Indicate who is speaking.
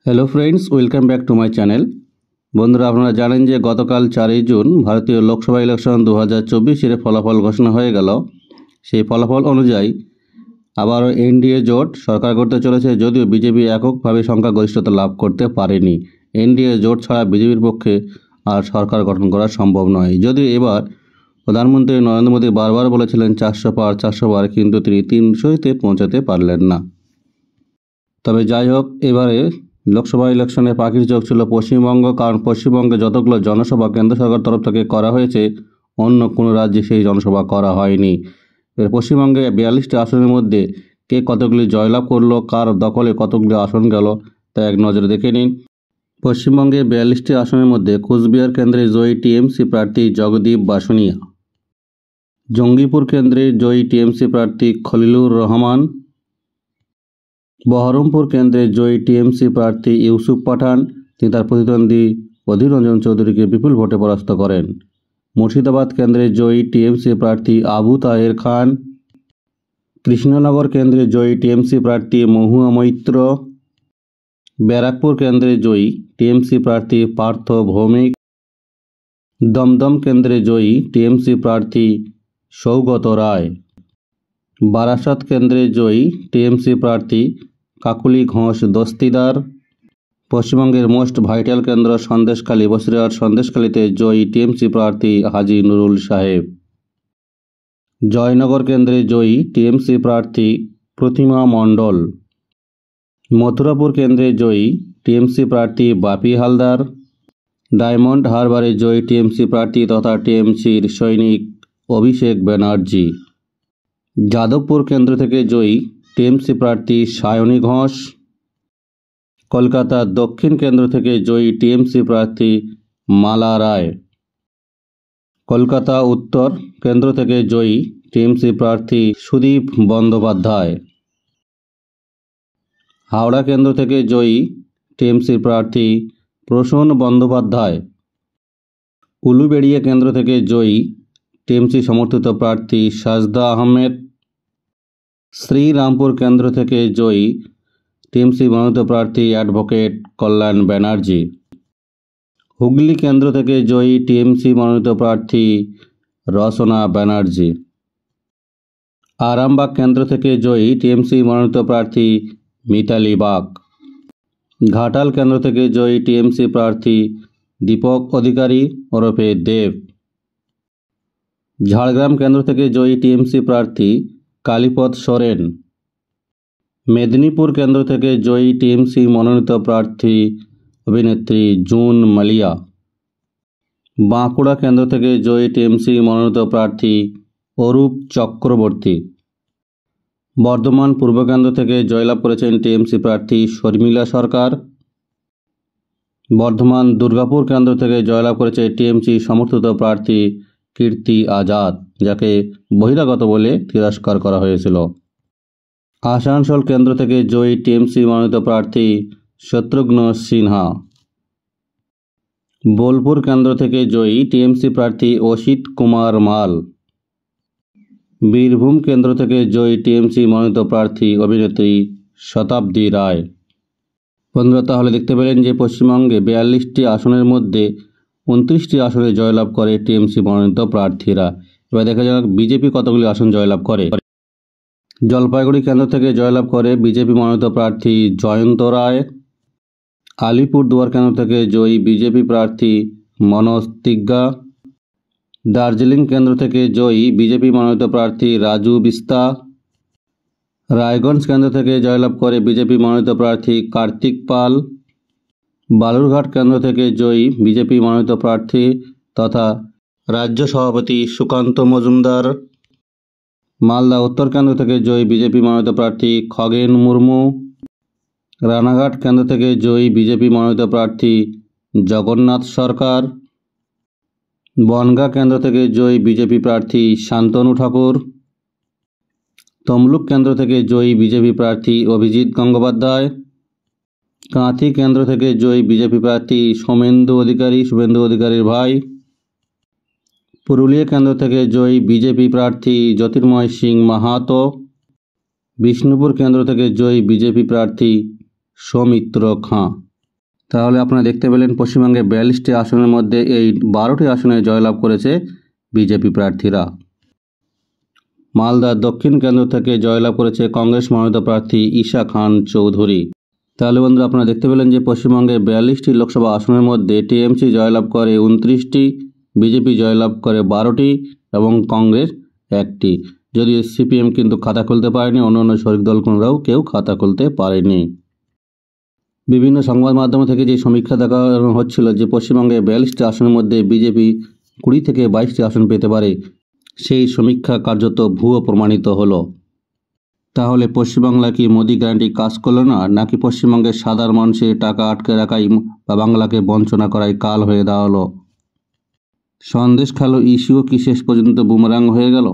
Speaker 1: Hello friends, welcome back to my channel. বন্ধুরা, আপনারা জানেন যে গতকাল 4ই জুন ভারতীয় লোকসভা ইলেকশন 2024-এর ফলাফল ঘোষণা হয়ে গেল। সেই ফলাফল অনুযায়ী আবারও এনডিএ জোট সরকার করতে চলেছে, যদিও বিজেপি এককভাবে সংখ্যাগরিষ্ঠতা লাভ করতে পারেনি। এনডিএ জোট ছাড়া বিজেপির পক্ষে আর সরকার গঠন করা সম্ভব নয়। যদিও এবার প্রধানমন্ত্রী নরেন্দ্র মোদী বারবার বলেছিলেন 400 পার, কিন্তু তিনি 300-তে পৌঁছাতে পারলেন না। তবে যাই হোক, এবারে লোকসভা ইলেকশনে পাখির চোখ ছিল পশ্চিমবঙ্গ, কারণ পশ্চিমবঙ্গে যতগুলো জনসভা কেন্দ্র সরকার তরফ থেকে করা হয়েছে, অন্য কোনো রাজ্যে সেই জনসভা করা হয়নি। এর পশ্চিমবঙ্গে 42টি আসনের মধ্যে কে কতগুলি জয়লাভ করলো, কার দখলে কতগুলি আসন গেল, তা এক নজরে দেখে নিন। পশ্চিমবঙ্গে 42টি আসনের মধ্যে কুচবিহার কেন্দ্রে জয়ী টিএমসি প্রার্থী জগদীপ বাসুনিয়া, জঙ্গিপুর কেন্দ্রে জয়ী টিএমসি প্রার্থী খলিলুর রহমান, বহরমপুর কেন্দ্রে জয়ী টিএমসি প্রার্থী ইউসুফ পাঠান, তিনি তার প্রতিদ্বন্দ্বী অধীর রঞ্জন চৌধুরীকে বিপুল ভোটে পরাস্ত করেন। মুর্শিদাবাদ কেন্দ্রে জয়ী টিএমসি প্রার্থী আবু তাহের খান, কৃষ্ণনগর কেন্দ্রে জয়ী টিএমসি প্রার্থী মহুয়া মৈত্র, ব্যারাকপুর কেন্দ্রে জয়ী টিএমসি প্রার্থী পার্থ ভৌমিক, দমদম কেন্দ্রে জয়ী টিএমসি প্রার্থী সৌগত রায়, বারাসাত কেন্দ্রে জয়ী টিএমসি প্রার্থী কাকুলি ঘোষ দস্তিদার, পশ্চিমবঙ্গের মোস্ট ভাইটাল কেন্দ্র সন্দেশখালী, বসিরহাট সন্দেশখালীতে জয়ী টিএমসি প্রার্থী হাজী নুরুল সাহেব, জয়নগর কেন্দ্রে জয়ী টিএমসি প্রার্থী প্রতিমা মণ্ডল, মথুরাপুর কেন্দ্রে জয়ী টিএমসি প্রার্থী বাপি হালদার, ডায়মন্ড হারবারে জয়ী টিএমসি প্রার্থী তথা টিএমসির সৈনিক অভিষেক ব্যানার্জি, যাদবপুর কেন্দ্র থেকে জয়ী টিএমসি প্রার্থী সায়নী ঘোষ, কলকাতা দক্ষিণ কেন্দ্র থেকে জয়ী টিএমসি প্রার্থী মালা রায়, কলকাতা উত্তর কেন্দ্র থেকে জয়ী টিএমসি প্রার্থী সুদীপ বন্দ্যোপাধ্যায়, হাওড়া কেন্দ্র থেকে জয়ী টিএমসি প্রার্থী প্রসূন বন্দ্যোপাধ্যায়, উলুবেড়িয়া কেন্দ্র থেকে জয়ী টিএমসি সমর্থিত প্রার্থী সাজদা আহমেদ, শ্রীরামপুর কেন্দ্র থেকে জয়ী টিএমসি মনোনীত প্রার্থী অ্যাডভোকেট কল্যাণ ব্যানার্জি, হুগলি কেন্দ্র থেকে জয়ী টিএমসি মনোনীত প্রার্থী রচনা ব্যানার্জি, আরামবাগ কেন্দ্র থেকে জয়ী টিএমসি মনোনীত প্রার্থী মিতালি বাগ, ঘাটাল কেন্দ্র থেকে জয়ী টিএমসি প্রার্থী দীপক অধিকারী ওরফে দেব, ঝাড়গ্রাম কেন্দ্র থেকে জয়ী টিএমসি প্রার্থী কালীপদ সোরেন, মেদিনীপুর কেন্দ্র থেকে জয়ী টিএমসি মনোনীত প্রার্থী অভিনেত্রী জুন মালিয়া, বাঁকুড়া কেন্দ্র থেকে জয়ী টিএমসি মনোনীত প্রার্থী অরূপ চক্রবর্তী, বর্ধমান পূর্ব কেন্দ্র থেকে জয়লাভ করেছেন টিএমসি প্রার্থী শর্মিলা সরকার, বর্ধমান দুর্গাপুর কেন্দ্র থেকে জয়লাভ করেছে টিএমসি সমর্থিত প্রার্থী কীর্তি আজাদ, যাকে বহিরাগত বলে তিরস্কার করা হয়েছিল। আসানসোল কেন্দ্র থেকে জয়ী টিএমসি মনোনীত প্রার্থী শত্রুঘ্ন সিনহা, বোলপুর কেন্দ্র থেকে জয়ী টিএমসি প্রার্থী অসিত কুমার মাল, বীরভূম কেন্দ্র থেকে জয়ী টিএমসি মনোনীত প্রার্থী অভিনেত্রী শতাব্দী রায়। বন্ধুরা, তাহলে দেখতে পেলেন যে পশ্চিমবঙ্গে 42টি আসনের মধ্যে 29টি আসনে জয়লাভ করে টিএমসি মনোনীত প্রার্থীরা। এবার দেখা যাক বিজেপি কতগুলি আসন জয়লাভ করে। জলপাইগুড়ি কেন্দ্র থেকে জয়লাভ করে বিজেপি মনোনীত প্রার্থী জয়ন্ত রায়, আলিপুরদুয়ার কেন্দ্র থেকে জয়ী বিজেপি প্রার্থী মনোজ তিগ্গা, দার্জিলিং কেন্দ্র থেকে জয়ী বিজেপি মনোনীত প্রার্থী রাজু বিস্তা, রায়গঞ্জ কেন্দ্র থেকে জয়লাভ করে বিজেপি মনোনীত প্রার্থী কার্তিক পাল, বালুরঘাট কেন্দ্র থেকে জয়ী বিজেপি মনোনীত প্রার্থী তথা রাজ্য সভাপতি সুকান্ত মজুমদার, মালদা উত্তর কেন্দ্র থেকে জয়ী বিজেপি মনোনীত প্রার্থী খগেন মুর্মু, রানাঘাট কেন্দ্র থেকে জয়ী বিজেপি মনোনীত প্রার্থী জগন্নাথ সরকার, বনগাঁ কেন্দ্র থেকে জয়ী বিজেপি প্রার্থী শান্তনু ঠাকুর, তমলুক কেন্দ্র থেকে জয়ী বিজেপি প্রার্থী অভিজিৎ গঙ্গোপাধ্যায়, কাঁথি কেন্দ্র থেকে জয়ী বিজেপি প্রার্থী শুভেন্দু অধিকারীর ভাই, পুরুলিয়া কেন্দ্র থেকে জয়ী বিজেপি প্রার্থী জ্যোতির্ময় সিং মাহাতো, বিষ্ণুপুর কেন্দ্র থেকে জয়ী বিজেপি প্রার্থী সৌমিত্র খাঁ। তাহলে আপনারা দেখতে পেলেন পশ্চিমবঙ্গে 42টি আসনের মধ্যে এই 12টি আসনে জয়লাভ করেছে বিজেপি প্রার্থীরা। মালদার দক্ষিণ কেন্দ্র থেকে জয়লাভ করেছে কংগ্রেস মনোনীত প্রার্থী ঈশা খান চৌধুরী। তাহলে বন্ধুরা আপনারা দেখতে পেলেন যে পশ্চিমবঙ্গে 42টি লোকসভা আসনের মধ্যে টিএমসি জয়লাভ করে 29টি, বিজেপি জয়লাভ করে 12টি এবং কংগ্রেস 1টি। যদিও সিপিএম কিন্তু খাতা খুলতে পারেনি, অন্যান্য শরিক দলগুলোরাও কেউ খাতা খুলতে পারেনি। বিভিন্ন সংবাদ মাধ্যম থেকে যে সমীক্ষা দেখানো হচ্ছিল যে পশ্চিমবঙ্গে 42টি আসনের মধ্যে বিজেপি 20 থেকে 22টি আসন পেতে পারে, সেই সমীক্ষা কার্যত ভুয়ো প্রমাণিত হলো। তাহলে পশ্চিমবাংলা কি মোদি গ্যারান্টি কাজ করলো না, নাকি পশ্চিমবঙ্গের সাধারণ মানুষের টাকা আটকে রাখাই বা বাংলাকে বঞ্চনা করাই কাল হয়ে দাঁড়ালো? সন্দেশ খালো ইস্যুও কি শেষ পর্যন্ত বুমেরাং হয়ে গেল?